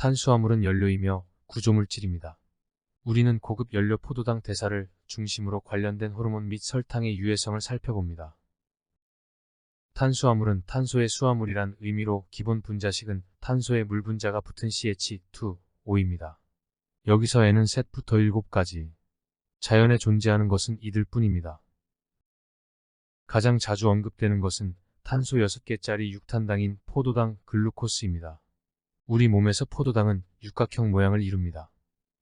탄수화물은 연료이며 구조물질입니다. 우리는 고급 연료 포도당 대사를 중심으로 관련된 호르몬 및 설탕의 유해성을 살펴봅니다. 탄수화물은 탄소의 수화물이란 의미로 기본 분자식은 탄소에 물 분자가 붙은 CH2O입니다. 여기서 N은 셋부터 7가지. 자연에 존재하는 것은 이들 뿐입니다. 가장 자주 언급되는 것은 탄소 6개짜리 육탄당인 포도당 글루코스입니다. 우리 몸에서 포도당은 육각형 모양을 이룹니다.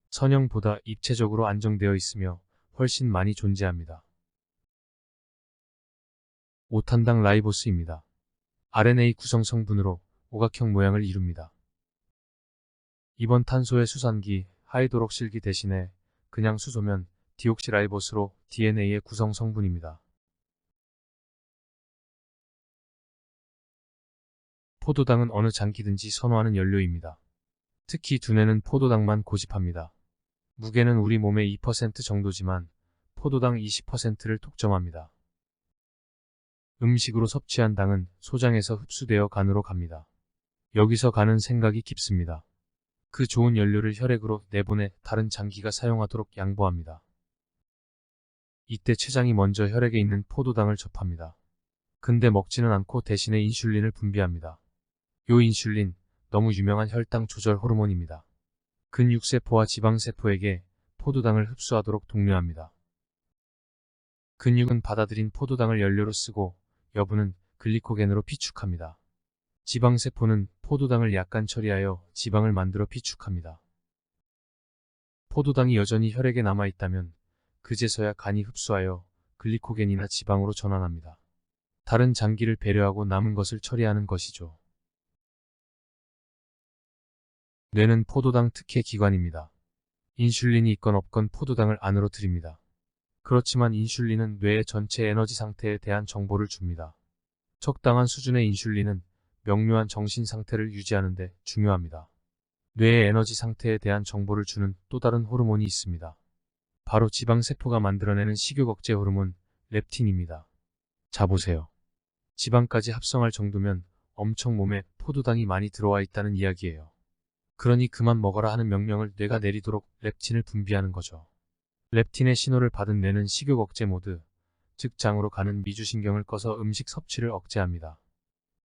선형보다 입체적으로 안정되어 있으며 훨씬 많이 존재합니다. 5탄당 라이보스입니다. RNA 구성 성분으로 오각형 모양을 이룹니다. 이번 탄소의 수산기 하이드록실기 대신에 그냥 수소면 디옥시라이보스로 DNA의 구성 성분입니다. 포도당은 어느 장기든지 선호하는 연료입니다. 특히 두뇌는 포도당만 고집합니다. 무게는 우리 몸의 2% 정도지만 포도당 20%를 독점합니다. 음식으로 섭취한 당은 소장에서 흡수되어 간으로 갑니다. 여기서 간은 생각이 깊습니다. 그 좋은 연료를 혈액으로 내보내 다른 장기가 사용하도록 양보합니다. 이때 췌장이 먼저 혈액에 있는 포도당을 접합니다. 근데 먹지는 않고 대신에 인슐린을 분비합니다. 요 인슐린, 너무 유명한 혈당 조절 호르몬입니다. 근육세포와 지방세포에게 포도당을 흡수하도록 독려합니다. 근육은 받아들인 포도당을 연료로 쓰고 여분은 글리코겐으로 비축합니다. 지방세포는 포도당을 약간 처리하여 지방을 만들어 비축합니다. 포도당이 여전히 혈액에 남아있다면 그제서야 간이 흡수하여 글리코겐이나 지방으로 전환합니다. 다른 장기를 배려하고 남은 것을 처리하는 것이죠. 뇌는 포도당 특혜 기관입니다. 인슐린이 있건 없건 포도당을 안으로 들입니다. 그렇지만 인슐린은 뇌의 전체 에너지 상태에 대한 정보를 줍니다. 적당한 수준의 인슐린은 명료한 정신 상태를 유지하는 데 중요합니다. 뇌의 에너지 상태에 대한 정보를 주는 또 다른 호르몬이 있습니다. 바로 지방세포가 만들어내는 식욕 억제 호르몬 렙틴입니다. 자 보세요. 지방까지 합성할 정도면 엄청 몸에 포도당이 많이 들어와 있다는 이야기예요. 그러니 그만 먹어라 하는 명령을 뇌가 내리도록 렙틴을 분비하는 거죠. 렙틴의 신호를 받은 뇌는 식욕 억제 모드, 즉 장으로 가는 미주신경을 꺼서 음식 섭취를 억제합니다.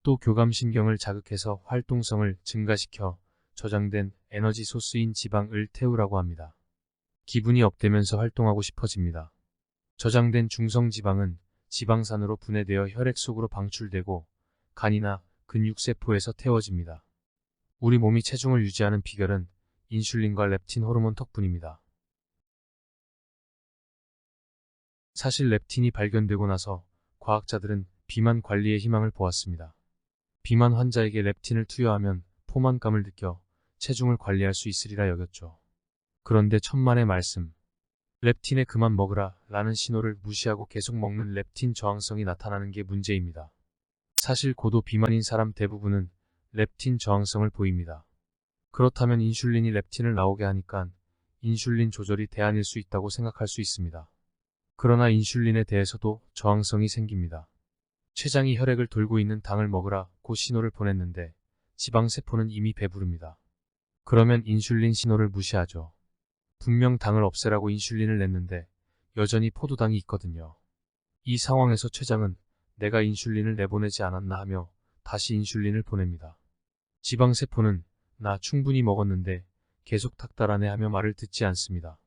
또 교감신경을 자극해서 활동성을 증가시켜 저장된 에너지 소스인 지방을 태우라고 합니다. 기분이 업되면서 활동하고 싶어집니다. 저장된 중성지방은 지방산으로 분해되어 혈액 속으로 방출되고 간이나 근육세포에서 태워집니다. 우리 몸이 체중을 유지하는 비결은 인슐린과 렙틴 호르몬 덕분입니다. 사실 렙틴이 발견되고 나서 과학자들은 비만 관리의 희망을 보았습니다. 비만 환자에게 렙틴을 투여하면 포만감을 느껴 체중을 관리할 수 있으리라 여겼죠. 그런데 천만의 말씀. 렙틴에 그만 먹으라 라는 신호를 무시하고 계속 먹는 렙틴 저항성이 나타나는 게 문제입니다. 사실 고도 비만인 사람 대부분은 렙틴 저항성을 보입니다. 그렇다면 인슐린이 렙틴을 나오게 하니까 인슐린 조절이 대안일 수 있다고 생각할 수 있습니다. 그러나 인슐린에 대해서도 저항성이 생깁니다. 췌장이 혈액을 돌고 있는 당을 먹으라고 신호를 보냈는데 지방세포는 이미 배부릅니다. 그러면 인슐린 신호를 무시하죠. 분명 당을 없애라고 인슐린을 냈는데 여전히 포도당이 있거든요. 이 상황에서 췌장은 내가 인슐린을 내보내지 않았나 하며 다시 인슐린을 보냅니다. 지방세포는 나 충분히 먹었는데 계속 닥달하네 하며 말을 듣지 않습니다.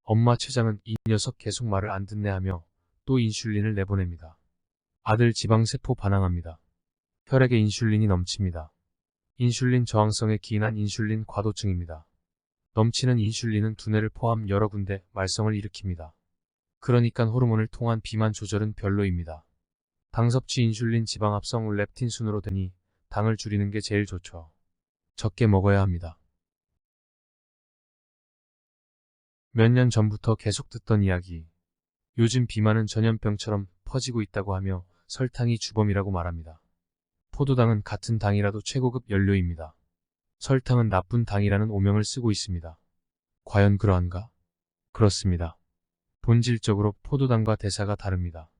엄마 췌장은 이 녀석 계속 말을 안 듣네 하며 또 인슐린을 내보냅니다. 아들 지방세포 반항합니다. 혈액에 인슐린이 넘칩니다. 인슐린 저항성에 기인한 인슐린 과도증입니다. 넘치는 인슐린은 두뇌를 포함 여러 군데 말썽을 일으킵니다. 그러니까 호르몬을 통한 비만 조절은 별로입니다. 당 섭취 인슐린 지방 합성 렙틴 순으로 되니 당을 줄이는 게 제일 좋죠. 적게 먹어야 합니다. 몇 년 전부터 계속 듣던 이야기. 요즘 비만은 전염병처럼 퍼지고 있다고 하며 설탕이 주범이라고 말합니다. 포도당은 같은 당이라도 최고급 연료입니다. 설탕은 나쁜 당이라는 오명을 쓰고 있습니다. 과연 그러한가? 그렇습니다. 본질적으로 포도당과 대사가 다릅니다.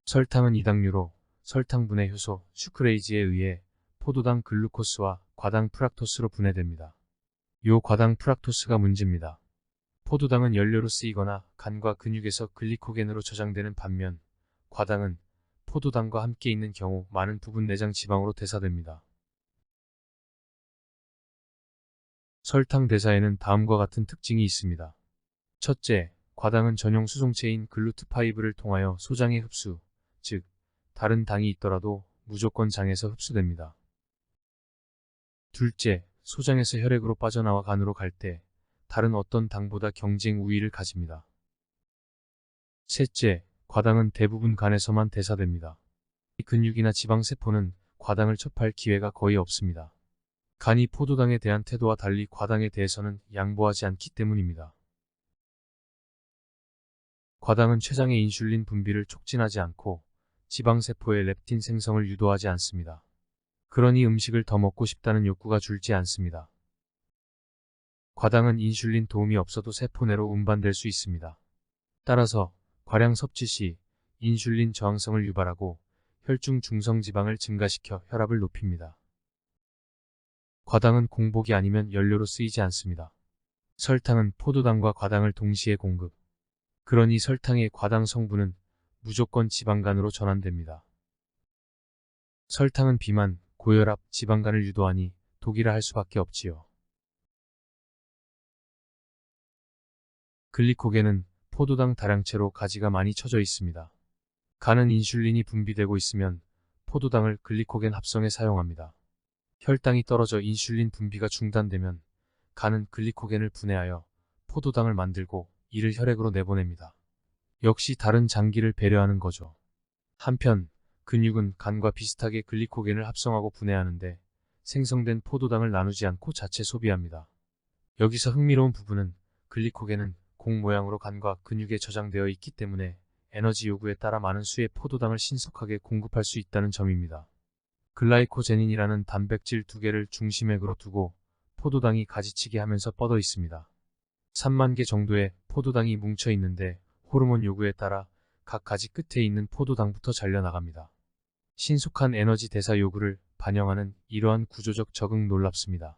설탕은 이당류로 설탕분해 효소 슈크레이즈에 의해 포도당 글루코스와 과당 프락토스로 분해됩니다. 요 과당 프락토스가 문제입니다. 포도당은 연료로 쓰이거나 간과 근육에서 글리코겐으로 저장되는 반면 과당은 포도당과 함께 있는 경우 많은 부분 내장 지방으로 대사됩니다. 설탕 대사에는 다음과 같은 특징이 있습니다. 첫째, 과당은 전용 수송체인 글루트파이브를 통하여 소장의 흡수, 즉 다른 당이 있더라도 무조건 장에서 흡수됩니다. 둘째, 소장에서 혈액으로 빠져나와 간으로 갈 때 다른 어떤 당보다 경쟁 우위를 가집니다. 셋째, 과당은 대부분 간에서만 대사됩니다. 근육이나 지방세포는 과당을 첩할 기회가 거의 없습니다. 간이 포도당에 대한 태도와 달리 과당에 대해서는 양보하지 않기 때문입니다. 과당은 췌장의 인슐린 분비를 촉진하지 않고 지방세포의 렙틴 생성을 유도하지 않습니다. 그러니 음식을 더 먹고 싶다는 욕구가 줄지 않습니다. 과당은 인슐린 도움이 없어도 세포 내로 운반될 수 있습니다. 따라서 과량 섭취 시 인슐린 저항성을 유발하고 혈중 중성지방을 증가시켜 혈압을 높입니다. 과당은 공복이 아니면 연료로 쓰이지 않습니다. 설탕은 포도당과 과당을 동시에 공급. 그러니 설탕의 과당 성분은 무조건 지방간으로 전환됩니다. 설탕은 비만, 고혈압, 지방간을 유도하니 독이라 할 수밖에 없지요. 글리코겐은 포도당 다량체로 가지가 많이 쳐져 있습니다. 간은 인슐린이 분비되고 있으면 포도당을 글리코겐 합성에 사용합니다. 혈당이 떨어져 인슐린 분비가 중단되면 간은 글리코겐을 분해하여 포도당을 만들고 이를 혈액으로 내보냅니다. 역시 다른 장기를 배려하는 거죠. 한편 근육은 간과 비슷하게 글리코겐을 합성하고 분해하는데 생성된 포도당을 나누지 않고 자체 소비합니다. 여기서 흥미로운 부분은 글리코겐은 공 모양으로 간과 근육에 저장되어 있기 때문에 에너지 요구에 따라 많은 수의 포도당을 신속하게 공급할 수 있다는 점입니다. 글라이코제닌이라는 단백질 두 개를 중심액으로 두고 포도당이 가지치기 하면서 뻗어 있습니다. 3만 개 정도의 포도당이 뭉쳐 있는데 호르몬 요구에 따라 각 가지 끝에 있는 포도당부터 잘려나갑니다. 신속한 에너지 대사 요구를 반영하는 이러한 구조적 적응 놀랍습니다.